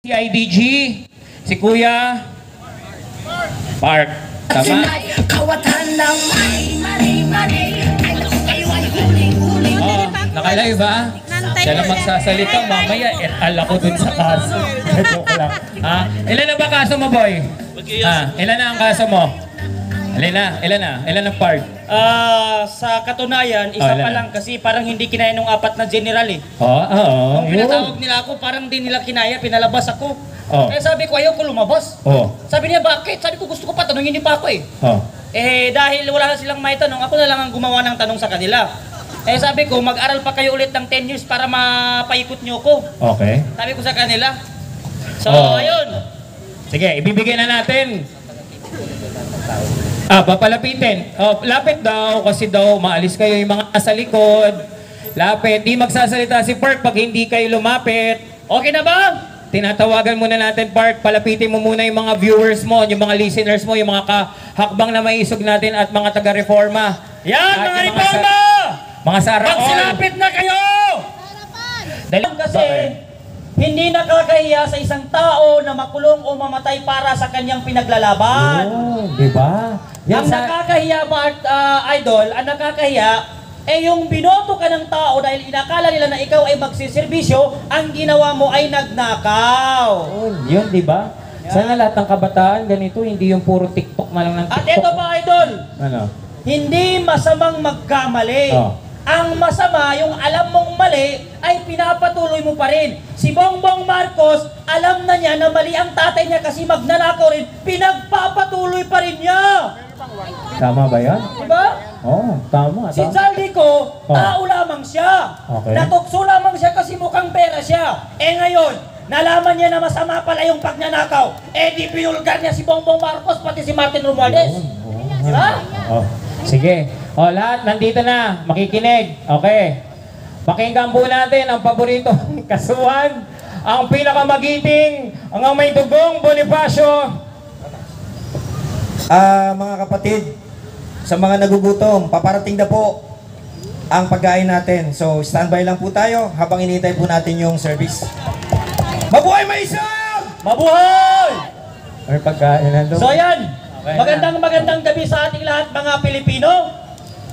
Si IDG, si Kuya Park. Tama? Oh, nakalive ba? Siya lang magsasalita, mamaya etal ako dun sa kaso. Joke lang. Ha? Ilan na ba kaso mo, boy? Ilan na ang kaso mo? Ilan na? Ilan ang part? Sa katunayan, isa pa lang kasi parang hindi kinaya nung 4 na general eh. Oo. Nung pinatawag nila ako, parang di nila kinaya, pinalabas ako. Eh sabi ko, ayaw ko lumabas. Sabi niya, bakit? Sabi ko, gusto ko pa, tanongin niyo pa ako eh. Dahil wala na silang may tanong, ako na lang ang gumawa ng tanong sa kanila. Sabi ko, mag-aral pa kayo ulit ng 10 years para mapaikot niyo ko. Okay. Sabi ko sa kanila. So, ayun. Sige, ibibigay na natin. Papalapitin. Lapit daw kasi daw maalis kayo yung mga nasa likod. Lapit. Di magsasalita si Park pag hindi kayo lumapit. Okay na ba? Tinatawagan muna natin, Park. Palapitin mo muna yung mga viewers mo, yung mga listeners mo, yung mga kahakbang na maisog natin at mga taga-reforma. Yan, mga reforma! Mga Sara all. Magsilapit na kayo! Dahil kasi, hindi nakakahiya sa isang tao na makulong o mamatay para sa kanyang pinaglalaban. Diba? Ang nakakahiya, Idol, ang nakakahiya, yung binoto ka ng tao dahil inakala nila na ikaw ay magsiservisyo, ang ginawa mo ay nagnakaw. Yun, diba? Sana lahat ng kabataan ganito, hindi yung puro TikTok na lang ng TikTok. At ito pa, Idol, hindi masamang magkamali. Ang masama, yung alam mong mali, ay pinapatuloy mo pa rin. Si Bongbong Marcos, alam na niya na mali ang tatay niya kasi magnanakaw rin, pinagpapatuloy pa rin niya. Tama ba yan? Diba? Tama. Si Zaldico, tao lamang siya. Natukso lamang siya kasi mukhang pera siya. Ngayon, nalaman niya na masama pala yung pagnanakaw. Di pinulgar niya si Bongbong Marcos, pati si Martin Romualdez. Diba? Sige. Lahat nandito na, makikinig. Okay. Pakinggan po natin ang paborito kasuhan, ang pinakamagiting, ang may dugong Bonifacio. Mga kapatid, sa mga nagugutom, paparating na po ang pagkain natin. So, standby lang po tayo habang inintay po natin yung service. Mabuhay Maisog! Mabuhay! May pagkain na doon. So yan, magandang gabi sa ating lahat mga Pilipino.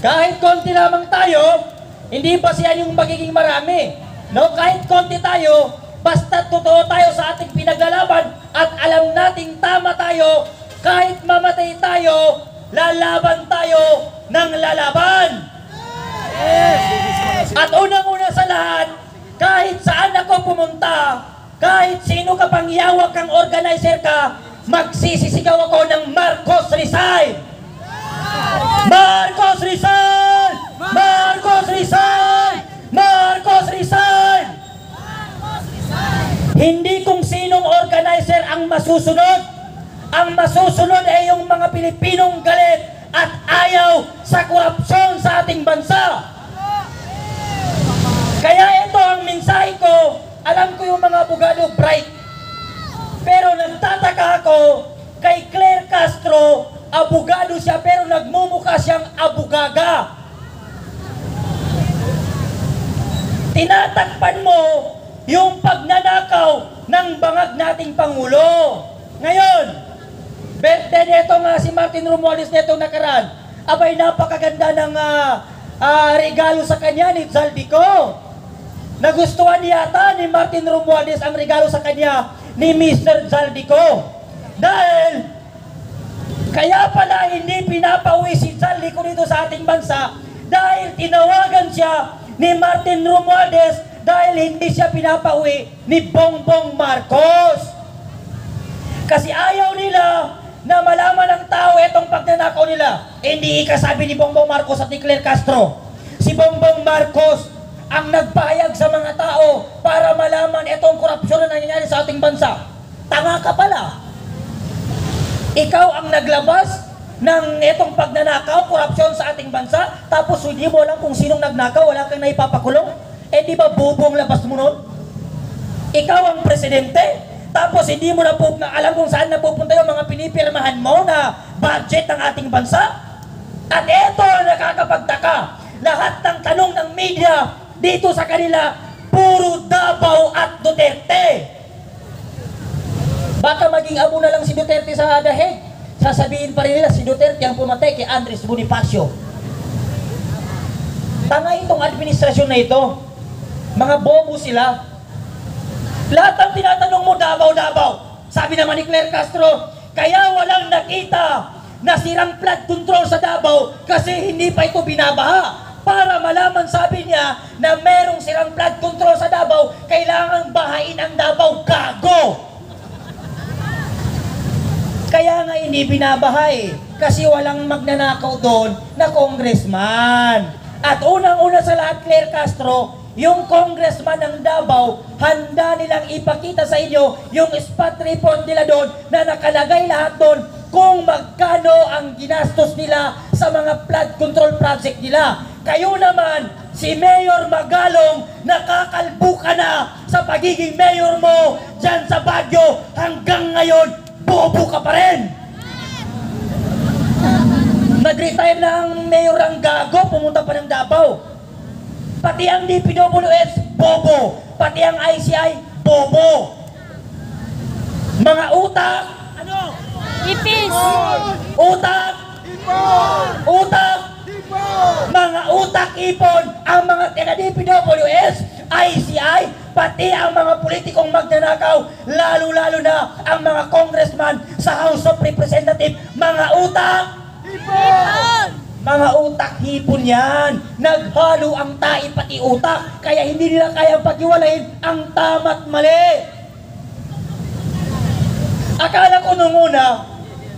Kahit konti lamang tayo, hindi pa siya yung magiging marami. No, kahit konti tayo, basta totoo tayo sa ating pinaglalaban at alam nating tama tayo, kahit mamatay tayo, lalaban tayo ng lalaban. At unang-una sa lahat, kahit saan ako pumunta, kahit sino ka pang yawak kang organizer ka, magsisisigaw ako ng Marcos resign! Marcos resign! Marcos resign! Marcos resign! Hindi kung sinong organizer ang masusunod. Ang masusunod ay yung mga Pilipinong galit at ayaw sa korupsyon sa ating bansa. Kaya ito ang mensahe ko. Alam ko yung mga abogado bright. Pero nagtataka ako kay Claire Castro, abogado siya pero nagmumukha siyang abugaga. Tinatakpan mo yung pagnanakaw ng bangag nating Pangulo. Ngayon, birthday nito nga si Martin Romualdez nito nakaraan. Abay, napakaganda ng regalo sa kanya ni Zaldico. Nagustuhan yata ni Martin Romualdez ang regalo sa kanya ni Mr. Zaldico. Dahil kaya pala hindi pinapauwi si Zaldico dito sa ating bansa dahil tinawagan siya ni Martin Romualdez dahil hindi siya pinapauwi ni Bongbong Marcos. Kasi ayaw nila na malaman ng tao itong pagnanakaw nila. Hindi ikasabi ni Bongbong Marcos at ni Claire Castro. Si Bongbong Marcos ang nagpahayag sa mga tao para malaman itong korupsyon na nangyayari sa ating bansa. Tanga ka pala. Ikaw ang naglabas ng itong pagnanakaw, korupsyon sa ating bansa, tapos hindi mo alam kung sinong nagnakaw, wala kang naipapakulong. Di ba bubong labas mo nun? Ikaw ang presidente, tapos hindi mo na alam kung saan napupunta yung mga pinipirmahan mo na budget ng ating bansa? At ito ang nakakapagtaka. Lahat ng tanong ng media dito sa kanila, puro Davao at Duterte. maging abo na lang si Duterte sa dahig, sasabihin pa rin nila si Duterte ang pumatay kay Andres Bonifacio. Tanga itong administrasyon na ito. Mga bobo sila. Lahat ng tinatanong mo, Davao. Sabi naman ni Claire Castro, kaya walang nakita na sirang flood control sa Davao kasi hindi pa ito binabaha. Para malaman, sabi niya, na merong sirang flood control sa Davao, kailangan bahain ang Davao. Gago! Kaya nga hindi binabaha kasi walang magnanakaw doon na congressman. At unang-una sa lahat, Claire Castro, yung congressman ng Davao, handa nilang ipakita sa inyo yung spot report nila doon na nakalagay lahat doon kung magkano ang ginastos nila sa mga flood control project nila. Kayo naman, si Mayor Magalong, nakakalbo ka na sa pagiging mayor mo dyan sa Baguio. Hanggang ngayon, bobo ka pa rin. Nag-retire na ang mayor ang gago, pumunta pa ng Davao. Pati ang DPWS, bobo. Pati ang ICI, bobo. Mga utak, ano? Ipis! Utak! Utak! Mga utak-ipon ang mga taga-DPWS, ICI, pati ang mga politikong magnanakaw, lalo-lalo na ang mga congressman sa House of Representatives, mga utak! Mga utak-hipon yan. Naghalo ang tai pati utak, kaya hindi nila kayang paghiwalayin ang tama't mali. Akala ko nung una,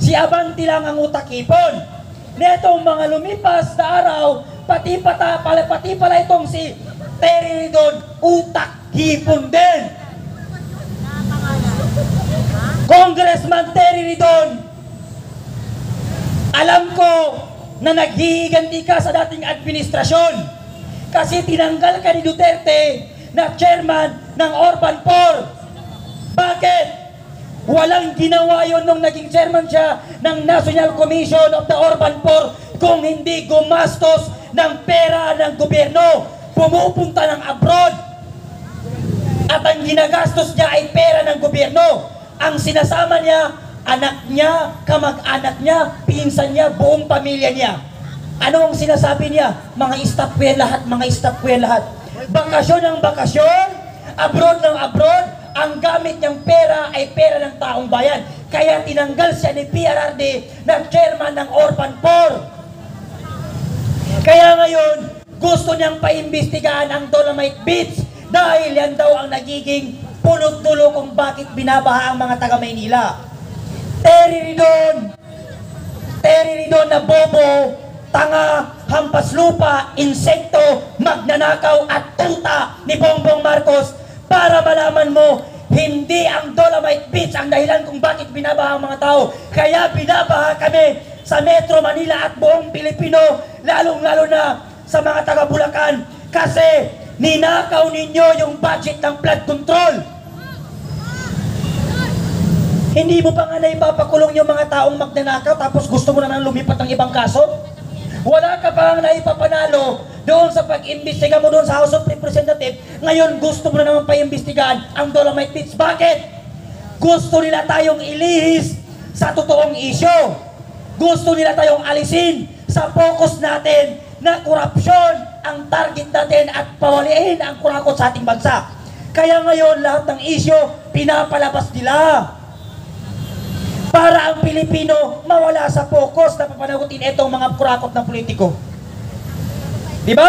si Abante lang ang utak-hipon. Netong mga lumipas na araw, pati pala itong si Terry Ridon, utak-hipon din. Congressman Terry Ridon, alam ko na naghihiganti ka sa dating administrasyon kasi tinanggal ka ni Duterte na chairman ng Orban 4. Bakit? Walang ginawa yon nung naging chairman siya ng National Commission of the Orban 4 kung hindi gumastos ng pera ng gobyerno, pumupunta ng abroad. At ang ginagastos niya ay pera ng gobyerno. Ang sinasama niya, anak niya, kamag-anak niya, pinsan niya, buong pamilya niya. Ano ang sinasabi niya? Mga staff ko yan lahat, mga staff ko yan lahat. Bakasyon ng bakasyon, abroad ng abroad, ang gamit niyang pera ay pera ng taong bayan. Kaya tinanggal siya ni PRRD na chairman ng Orban 4. Kaya ngayon, gusto niyang paimbestigahan ang Dolomite Beach dahil yan daw ang nagiging pulot-dulo kung bakit binabaha ang mga taga-Maynila. Terry Ridon na bobo, tanga, hampas lupa, insekto, magnanakaw at tuta ni Bongbong Marcos para malaman mo, hindi ang Dolomite Beach ang dahilan kung bakit binabaha ang mga tao. Kaya binabaha kami sa Metro Manila at buong Pilipino, lalong-lalo na sa mga taga Bulacan kasi ninakaw ninyo yung budget ng flood control. Hindi mo pa nga naipapakulong yung mga taong magnanakaw tapos gusto mo naman lumipat ng ibang kaso? Wala ka pa nga naipapanalo doon sa pag-imbestiga mo doon sa House of Representatives. Ngayon gusto mo na naman pa-imbestigahan ang Dolomite Beach. Bakit? Gusto nila tayong ilihis sa totoong isyo. Gusto nila tayong alisin sa focus natin na korupsyon ang target natin at pawaliin ang kurakot sa ating bansa. Kaya ngayon lahat ng isyo pinapalabas nila para ang Pilipino mawala sa focus na papanagutin itong mga kurakot ng politiko. Diba?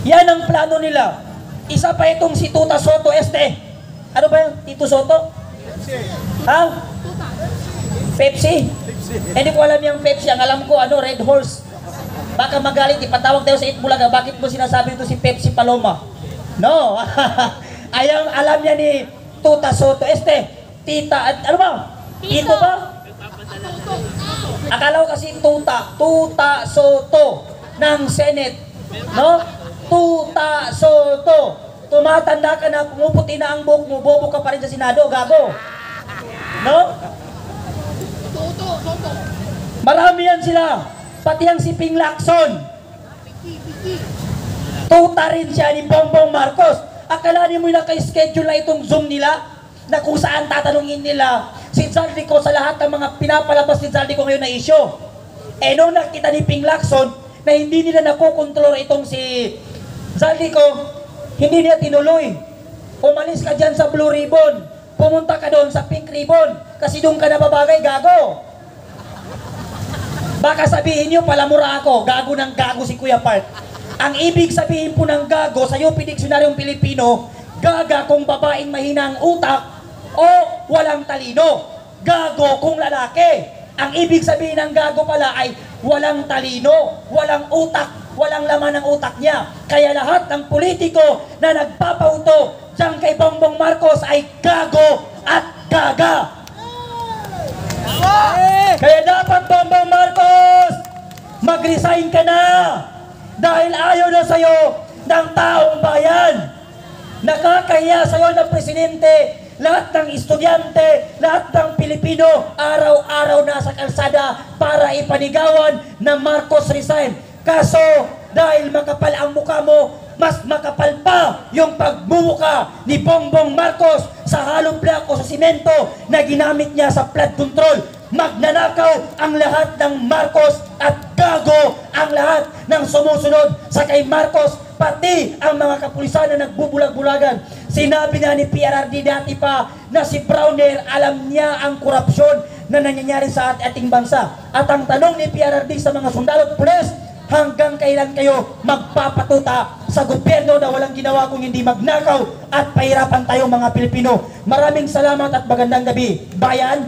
Yan ang plano nila. Isa pa itong si Tuta Soto Este. Ano ba yung Tito Soto? Ha? Pepsi? Hindi ko alam yung Pepsi. Ang alam ko, Red Horse. Baka magalit, ipatawag tayo sa Itbulaga. Bakit mo sinasabi ito si Pepsi Paloma? No. Ayang alam niya ni Tuta Soto Este. Tita, ano ba? Tito ba? Akala ko kasi Tuta Soto ng Senate. No? Tuta Soto. Tumatanda ka na, pumuputi na ang buhok mo, bobo ka pa rin sa Senado, gago. No? Marami yan sila. Pati ang si Ping Lacson. Tuta rin siya ni Bongbong Marcos. Akalanin mo yung naka-schedule na itong Zoom nila? na kung saan tatanungin nila si Zaldico sa lahat ng mga pinapalabas ni Zaldico ngayon na issue. Eh nung nakita ni Ping Lacson na hindi nila nakukontrol itong si Zaldico, hindi niya tinuloy. Umalis ka dyan sa Blue Ribbon, pumunta ka doon sa Pink Ribbon, kasi doon ka nababagay, gago. Baka sabihin nyo, palamura ako, gago ng gago si Kuya Park. Ang ibig sabihin po ng gago sa UP Diksionaryong Pilipino, gaga kung babaeng mahina ang utak o walang talino. Gago kung lalaki. Ang ibig sabihin ng gago pala ay walang talino, walang utak, walang laman ng utak niya. Kaya lahat ng politiko na nagpapauto diyan kay Bongbong Marcos ay gago at gaga. Kaya dapat Bongbong Marcos, mag-resign ka na dahil ayaw na sa'yo ng taong bayan. Nakakahiya sa'yo ng presidente, lahat ng estudyante, lahat ng Pilipino, araw-araw nasa kalsada para ipanigawan na Marcos resign. Kaso, dahil makapal ang mukha mo, mas makapal pa yung pagmumuka ni Bongbong Marcos sa hollow block o sa simento na ginamit niya sa flood control. Magnanakaw ang lahat ng Marcos at gago ang lahat ng sumusunod sa kay Marcos, pati ang mga kapulisan na nagbubulag-bulagan. Sinabi nga ni PRRD dati pa na si Browner alam niya ang korupsyon na nangyayari sa ating bansa. At ang tanong ni PRRD sa mga sundalo at pulis, hanggang kailan kayo magpapatuta sa gobyerno na walang ginawa kung hindi magnakaw at pahirapan tayong mga Pilipino? Maraming salamat at magandang gabi, bayan!